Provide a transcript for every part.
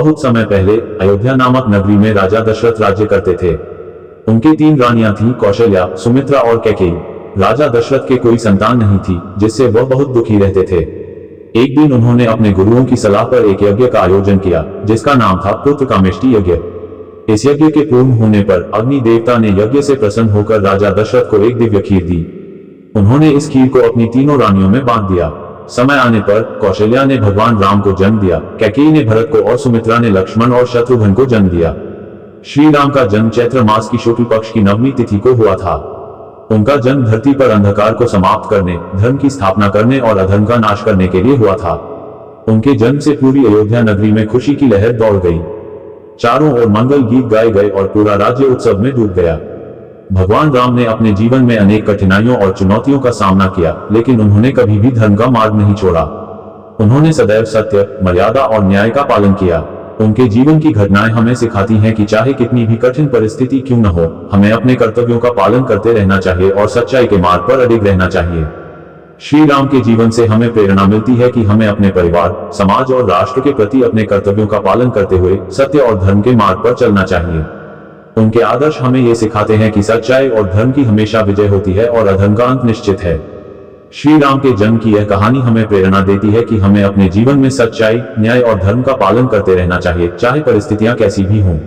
बहुत समय पहले अयोध्या नामक नगरी में राजा दशरथ राज्य करते थे। उनकी 3 रानियां थीं, कौशल्या, सुमित्रा और कैकेयी। राजा दशरथ के कोई संतान नहीं थी, जिससे वह बहुत दुखी रहते थे। एक दिन उन्होंने अपने गुरुओं की सलाह पर एक यज्ञ का आयोजन किया, जिसका नाम था पुत्र कामेष्टि यज्ञ। इस यज्ञ के पूर्ण होने पर अग्नि देवता ने यज्ञ से प्रसन्न होकर राजा दशरथ को एक दिव्य खीर दी। उन्होंने इस खीर को अपनी 3 रानियों में बांट दिया। समय आने पर कौशल्या ने भगवान राम को जन्म दिया, कैकेयी ने भरत को और सुमित्रा ने लक्ष्मण और शत्रुघ्न को जन्म दिया। श्री राम का जन्म चैत्र मास की शुक्ल पक्ष की नवमी तिथि को हुआ था। उनका जन्म धरती पर अंधकार को समाप्त करने, धर्म की स्थापना करने और अधर्म का नाश करने के लिए हुआ था। उनके जन्म से पूरी अयोध्या नगरी में खुशी की लहर दौड़ गई। चारों ओर मंगल गीत गाए गए और पूरा राज्य उत्सव में डूब गया। भगवान राम ने अपने जीवन में अनेक कठिनाइयों और चुनौतियों का सामना किया, लेकिन उन्होंने कभी भी धर्म का मार्ग नहीं छोड़ा। उन्होंने सदैव सत्य, मर्यादा और न्याय का पालन किया। उनके जीवन की घटनाएं हमें सिखाती हैं कि चाहे कितनी भी कठिन परिस्थिति क्यों न हो, हमें अपने कर्तव्यों का पालन करते रहना चाहिए और सच्चाई के मार्ग पर अडिग रहना चाहिए। श्री राम के जीवन से हमें प्रेरणा मिलती है कि हमें अपने परिवार, समाज और राष्ट्र के प्रति अपने कर्तव्यों का पालन करते हुए सत्य और धर्म के मार्ग पर चलना चाहिए। उनके आदर्श हमें ये सिखाते हैं कि सच्चाई और धर्म की हमेशा विजय होती है और अधर्म का अंत निश्चित है। श्री राम के जन्म की यह कहानी हमें प्रेरणा देती है कि हमें अपने जीवन में सच्चाई, न्याय और धर्म का पालन करते रहना चाहिए, चाहे परिस्थितियां कैसी भी हों।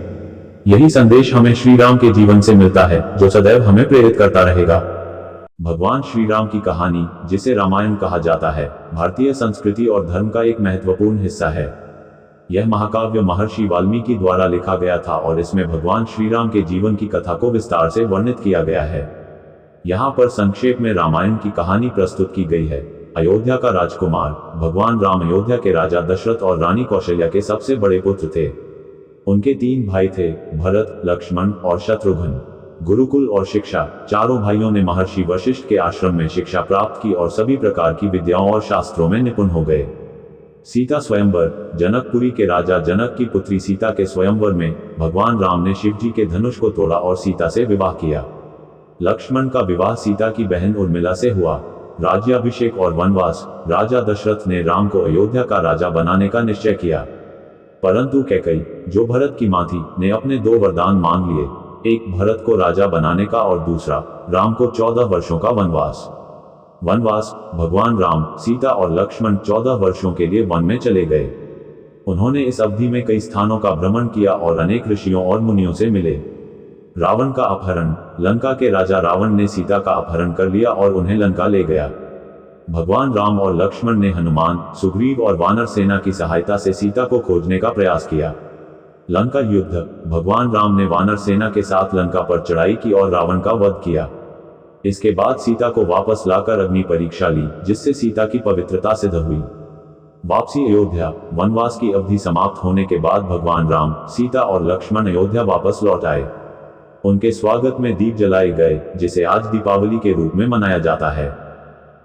यही संदेश हमें श्री राम के जीवन से मिलता है, जो सदैव हमें प्रेरित करता रहेगा। भगवान श्री राम की कहानी, जिसे रामायण कहा जाता है, भारतीय संस्कृति और धर्म का एक महत्वपूर्ण हिस्सा है। यह महाकाव्य महर्षि वाल्मीकि द्वारा लिखा गया था और इसमें भगवान श्री राम के जीवन की कथा को विस्तार से वर्णित किया गया है। यहाँ पर संक्षेप में रामायण की कहानी प्रस्तुत की गई है। अयोध्या का राजकुमार भगवान राम अयोध्या के राजा दशरथ और रानी कौशल्या के सबसे बड़े पुत्र थे। उनके 3 भाई थे, भरत, लक्ष्मण और शत्रुघ्न। गुरुकुल और शिक्षा, चारों भाइयों ने महर्षि वशिष्ठ के आश्रम में शिक्षा प्राप्त की और सभी प्रकार की विद्याओं और शास्त्रों में निपुण हो गए। सीता स्वयंवर, जनकपुरी के राजा जनक की पुत्री सीता के स्वयंवर में भगवान राम ने शिव जी के धनुष को तोड़ा और सीता से विवाह किया। लक्ष्मण का विवाह सीता की बहन उर्मिला से हुआ। राज्याभिषेक और वनवास, राजा दशरथ ने राम को अयोध्या का राजा बनाने का निश्चय किया, परंतु कैकेयी, जो भरत की मां थी, ने अपने 2 वरदान मांग लिए, एक भरत को राजा बनाने का और दूसरा राम को 14 वर्षों का वनवास। भगवान राम, सीता और लक्ष्मण 14 वर्षों के लिए वन में चले गए। उन्होंने इस अवधि में कई स्थानों का भ्रमण किया और अनेक ऋषियों और मुनियों से मिले। रावण का अपहरण, लंका के राजा रावण ने सीता का अपहरण कर लिया और उन्हें लंका ले गया। भगवान राम और लक्ष्मण ने हनुमान, सुग्रीव और वानर सेना की सहायता से सीता को खोजने का प्रयास किया। लंका युद्ध, भगवान राम ने वानर सेना के साथ लंका पर चढ़ाई की और रावण का वध किया। इसके बाद सीता को वापस लाकर अग्नि परीक्षा ली, जिससे सीता की पवित्रता सिद्ध हुई। वापसी अयोध्या, वनवास की अवधि समाप्त होने के बाद भगवान राम, सीता और लक्ष्मण अयोध्या वापस लौट आए। उनके स्वागत में दीप जलाए गए, जिसे आज दीपावली के रूप में मनाया जाता है।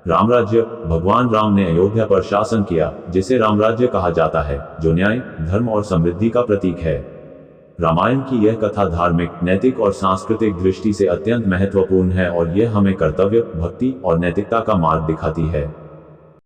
रामराज्य, भगवान राम ने अयोध्या पर शासन किया, जिसे रामराज्य कहा जाता है, जो न्याय, धर्म और समृद्धि का प्रतीक है। रामायण की यह कथा धार्मिक, नैतिक और सांस्कृतिक दृष्टि से अत्यंत महत्वपूर्ण है और यह हमें कर्तव्य, भक्ति और नैतिकता का मार्ग दिखाती है।